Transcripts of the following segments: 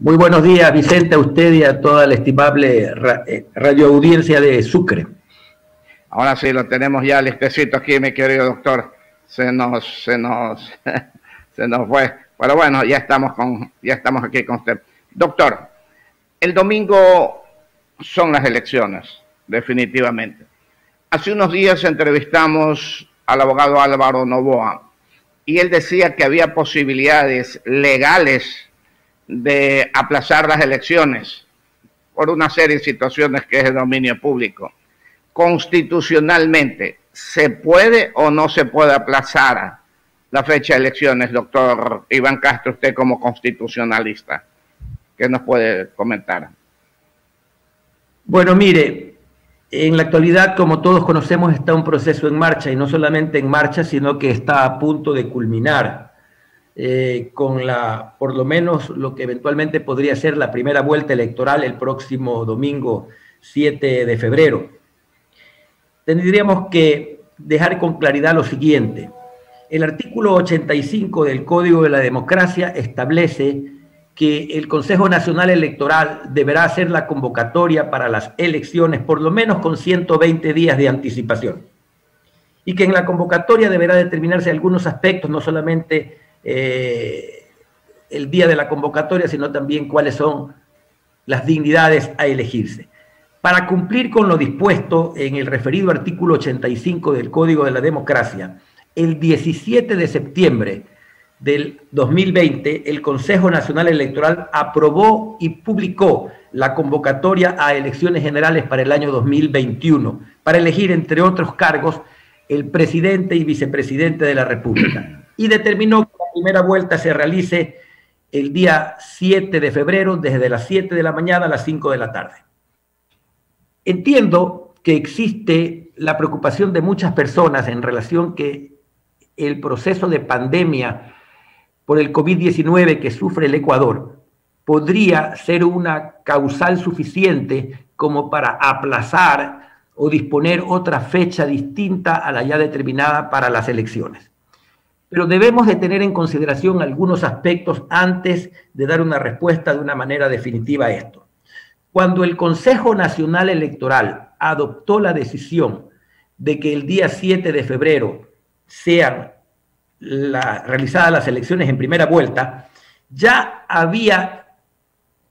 Muy buenos días, Vicente, a usted y a toda la estimable radioaudiencia de Sucre. Ahora sí, lo tenemos ya listecito aquí, mi querido doctor. Se nos fue. Pero bueno, ya estamos aquí con usted. Doctor, el domingo son las elecciones, definitivamente. Hace unos días entrevistamos al abogado Álvaro Novoa y él decía que había posibilidades legales de aplazar las elecciones por una serie de situaciones que es de dominio público. Constitucionalmente, ¿se puede o no se puede aplazar la fecha de elecciones, doctor Iván Castro, usted como constitucionalista? ¿Qué nos puede comentar? Bueno, mire, en la actualidad, como todos conocemos, está un proceso en marcha, y no solamente en marcha, sino que está a punto de culminar con por lo menos lo que eventualmente podría ser la primera vuelta electoral el próximo domingo 7 de febrero. Tendríamos que dejar con claridad lo siguiente. El artículo 85 del Código de la Democracia establece que el Consejo Nacional Electoral deberá hacer la convocatoria para las elecciones por lo menos con 120 días de anticipación, y que en la convocatoria deberá determinarse algunos aspectos, no solamente el día de la convocatoria, sino también cuáles son las dignidades a elegirse. Para cumplir con lo dispuesto en el referido artículo 85 del Código de la Democracia, el 17 de septiembre del 2020, el Consejo Nacional Electoral aprobó y publicó la convocatoria a elecciones generales para el año 2021, para elegir, entre otros cargos, el presidente y vicepresidente de la República, y determinó que la primera vuelta se realice el día 7 de febrero, desde las 7 de la mañana a las 5 de la tarde. Entiendo que existe la preocupación de muchas personas en relación que el proceso de pandemia por el COVID-19 que sufre el Ecuador podría ser una causal suficiente como para aplazar o disponer otra fecha distinta a la ya determinada para las elecciones. Pero debemos de tener en consideración algunos aspectos antes de dar una respuesta de una manera definitiva a esto. Cuando el Consejo Nacional Electoral adoptó la decisión de que el día 7 de febrero sean realizadas las elecciones en primera vuelta, ya había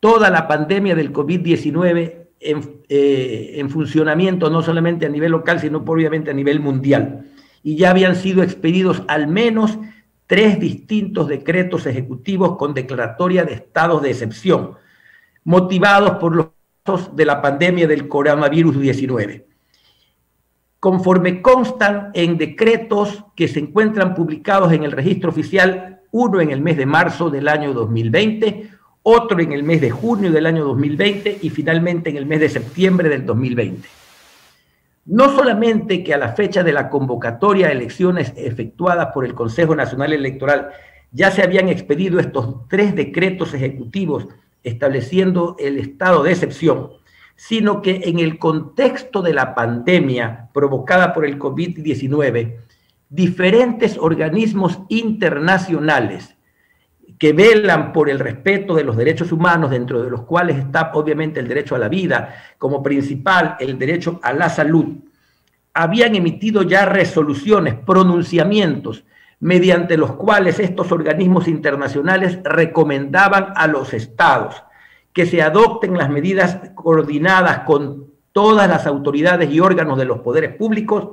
toda la pandemia del COVID-19 en funcionamiento, no solamente a nivel local, sino obviamente a nivel mundial. Y ya habían sido expedidos al menos 3 distintos decretos ejecutivos con declaratoria de estados de excepción, motivados por los casos de la pandemia del coronavirus 19. Conforme constan en decretos que se encuentran publicados en el registro oficial, uno en el mes de marzo del año 2020, otro en el mes de junio del año 2020 y finalmente en el mes de septiembre del 2020. No solamente que a la fecha de la convocatoria a elecciones efectuadas por el Consejo Nacional Electoral ya se habían expedido estos 3 decretos ejecutivos estableciendo el estado de excepción, sino que en el contexto de la pandemia provocada por el COVID-19, diferentes organismos internacionales que velan por el respeto de los derechos humanos, dentro de los cuales está obviamente el derecho a la vida, como principal el derecho a la salud, habían emitido ya resoluciones, pronunciamientos, mediante los cuales estos organismos internacionales recomendaban a los estados que se adopten las medidas coordinadas con todas las autoridades y órganos de los poderes públicos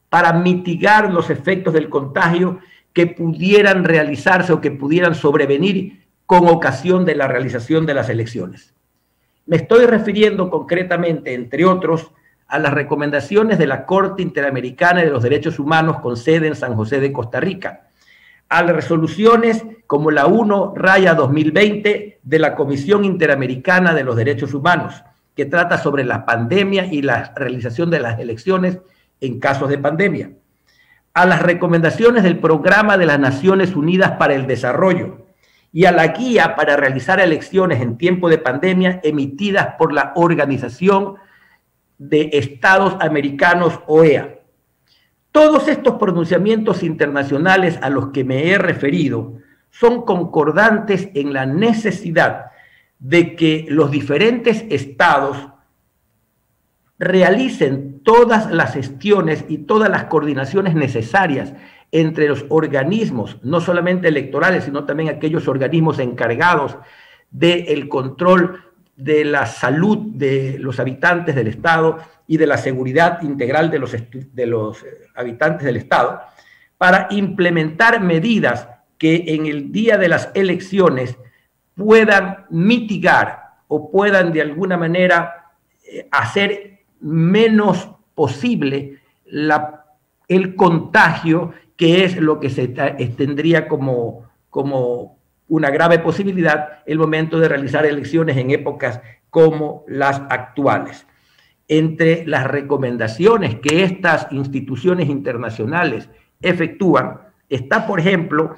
para mitigar los efectos del contagio que pudieran realizarse o que pudieran sobrevenir con ocasión de la realización de las elecciones. Me estoy refiriendo concretamente, entre otros, a las recomendaciones de la Corte Interamericana de los Derechos Humanos con sede en San José de Costa Rica, a las resoluciones como la 1/2020 de la Comisión Interamericana de los Derechos Humanos, que trata sobre la pandemia y la realización de las elecciones en casos de pandemia, a las recomendaciones del Programa de las Naciones Unidas para el Desarrollo y a la guía para realizar elecciones en tiempo de pandemia emitidas por la Organización de Estados Americanos, OEA. Todos estos pronunciamientos internacionales a los que me he referido son concordantes en la necesidad de que los diferentes estados realicen todas las gestiones y todas las coordinaciones necesarias entre los organismos, no solamente electorales, sino también aquellos organismos encargados del control de la salud de los habitantes del Estado y de la seguridad integral de los habitantes del Estado, para implementar medidas que en el día de las elecciones puedan mitigar o puedan de alguna manera hacer menos posible el contagio, que es lo que se tendría como una grave posibilidad el momento de realizar elecciones en épocas como las actuales. Entre las recomendaciones que estas instituciones internacionales efectúan está, por ejemplo,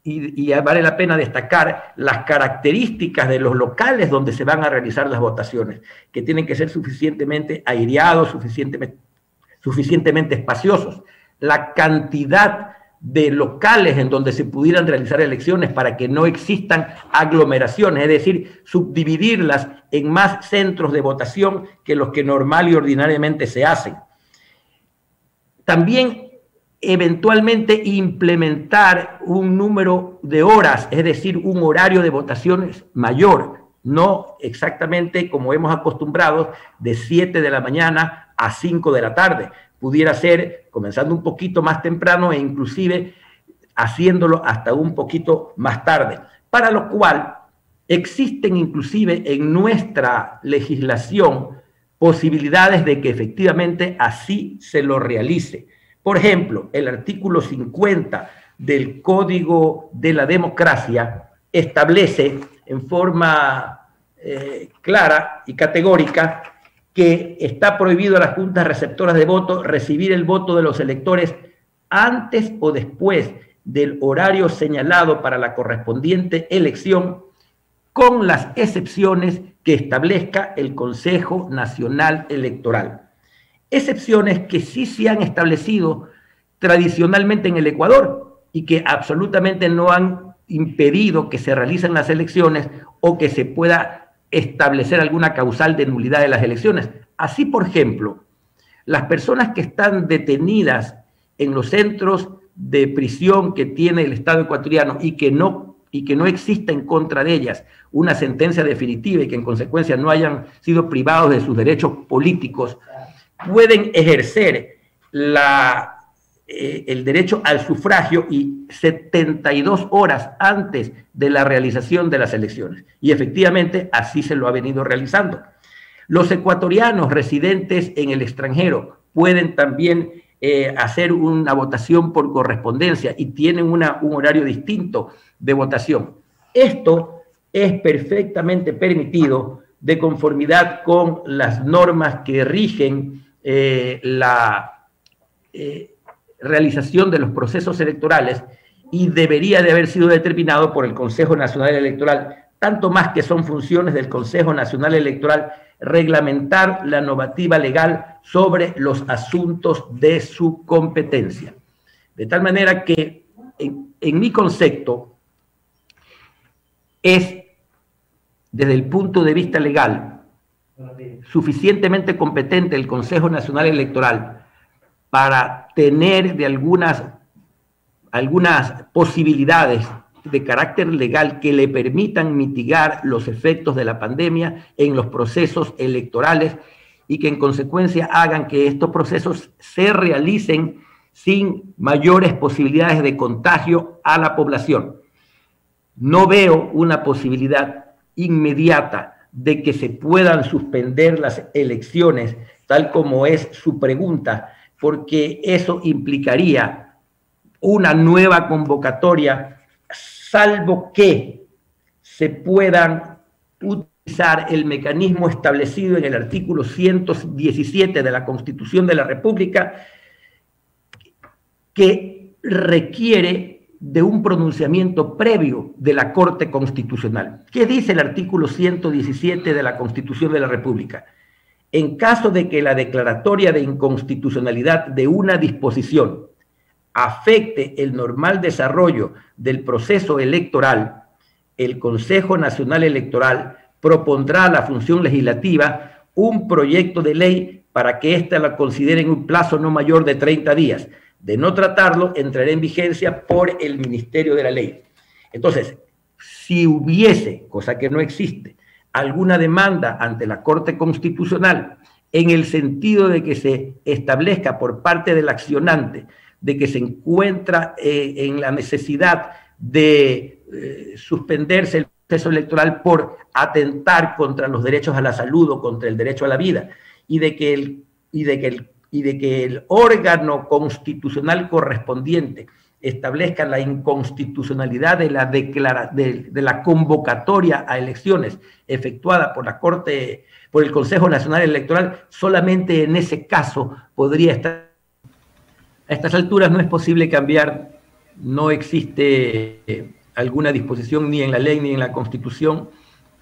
y vale la pena destacar las características de los locales donde se van a realizar las votaciones, que tienen que ser suficientemente aireados, suficientemente espaciosos, la cantidad de locales en donde se pudieran realizar elecciones para que no existan aglomeraciones, es decir, subdividirlas en más centros de votación que los que normal y ordinariamente se hacen. También eventualmente implementar un número de horas, es decir, un horario de votaciones mayor, no exactamente como hemos acostumbrado de 7 de la mañana a 5 de la tarde. Pudiera ser comenzando un poquito más temprano e inclusive haciéndolo hasta un poquito más tarde, para lo cual existen inclusive en nuestra legislación posibilidades de que efectivamente así se lo realice. Por ejemplo, el artículo 50 del Código de la Democracia establece en forma clara y categórica que está prohibido a las juntas receptoras de voto recibir el voto de los electores antes o después del horario señalado para la correspondiente elección, con las excepciones que establezca el Consejo Nacional Electoral. Excepciones que sí se han establecido tradicionalmente en el Ecuador y que absolutamente no han impedido que se realicen las elecciones o que se pueda establecer alguna causal de nulidad de las elecciones. Así, por ejemplo, las personas que están detenidas en los centros de prisión que tiene el Estado ecuatoriano y que no exista en contra de ellas una sentencia definitiva y que en consecuencia no hayan sido privados de sus derechos políticos, pueden ejercer el derecho al sufragio y 72 horas antes de la realización de las elecciones. Y efectivamente así se lo ha venido realizando. Los ecuatorianos residentes en el extranjero pueden también hacer una votación por correspondencia y tienen un horario distinto de votación. Esto es perfectamente permitido de conformidad con las normas que rigen la realización de los procesos electorales y debería de haber sido determinado por el Consejo Nacional Electoral, tanto más que son funciones del Consejo Nacional Electoral reglamentar la normativa legal sobre los asuntos de su competencia. De tal manera que, en mi concepto, es, desde el punto de vista legal, suficientemente competente el Consejo Nacional Electoral para tener de algunas posibilidades de carácter legal que le permitan mitigar los efectos de la pandemia en los procesos electorales y que en consecuencia hagan que estos procesos se realicen sin mayores posibilidades de contagio a la población. No veo una posibilidad inmediata de que se puedan suspender las elecciones, tal como es su pregunta, porque eso implicaría una nueva convocatoria, salvo que se puedan utilizar el mecanismo establecido en el artículo 117 de la Constitución de la República, que requiere de un pronunciamiento previo de la Corte Constitucional. ¿Qué dice el artículo 117 de la Constitución de la República? En caso de que la declaratoria de inconstitucionalidad de una disposición afecte el normal desarrollo del proceso electoral, el Consejo Nacional Electoral propondrá a la función legislativa un proyecto de ley para que ésta la considere en un plazo no mayor de 30 días. De no tratarlo, entrará en vigencia por el Ministerio de la Ley. Entonces, si hubiese, cosa que no existe, alguna demanda ante la Corte Constitucional en el sentido de que se establezca por parte del accionante de que se encuentra en la necesidad de suspenderse el proceso electoral por atentar contra los derechos a la salud o contra el derecho a la vida, y de que el órgano constitucional correspondiente establezca la inconstitucionalidad de la convocatoria a elecciones efectuada por la Corte, por el Consejo Nacional Electoral, solamente en ese caso podría estar. A estas alturas no es posible cambiar, no existe alguna disposición ni en la ley ni en la Constitución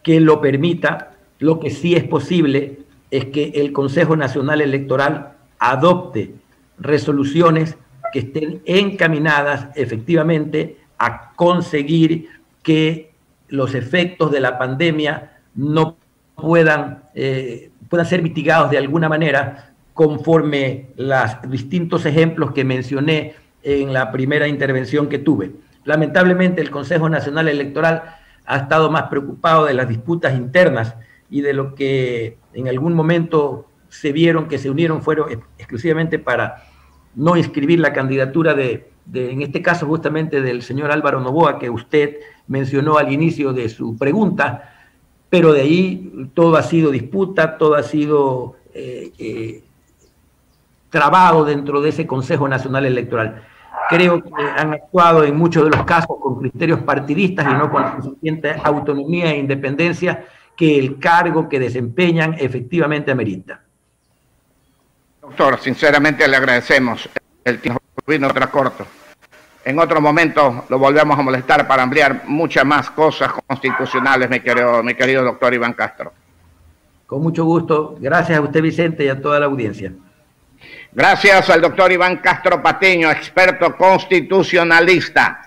que lo permita. Lo que sí es posible es que el Consejo Nacional Electoral adopte resoluciones que estén encaminadas efectivamente a conseguir que los efectos de la pandemia no puedan ser mitigados de alguna manera, conforme los distintos ejemplos que mencioné en la primera intervención que tuve. Lamentablemente, el Consejo Nacional Electoral ha estado más preocupado de las disputas internas y de lo que en algún momento se vieron que se unieron fueron exclusivamente para no inscribir la candidatura en este caso justamente del señor Álvaro Noboa, que usted mencionó al inicio de su pregunta, pero de ahí todo ha sido disputa, todo ha sido trabado dentro de ese Consejo Nacional Electoral. Creo que han actuado en muchos de los casos con criterios partidistas y no con la suficiente autonomía e independencia que el cargo que desempeñan efectivamente amerita. Doctor, sinceramente le agradecemos. El tiempo vino corto. En otro momento lo volvemos a molestar para ampliar muchas más cosas constitucionales, mi querido doctor Iván Castro. Con mucho gusto. Gracias a usted, Vicente, y a toda la audiencia. Gracias al doctor Iván Castro Patiño, experto constitucionalista.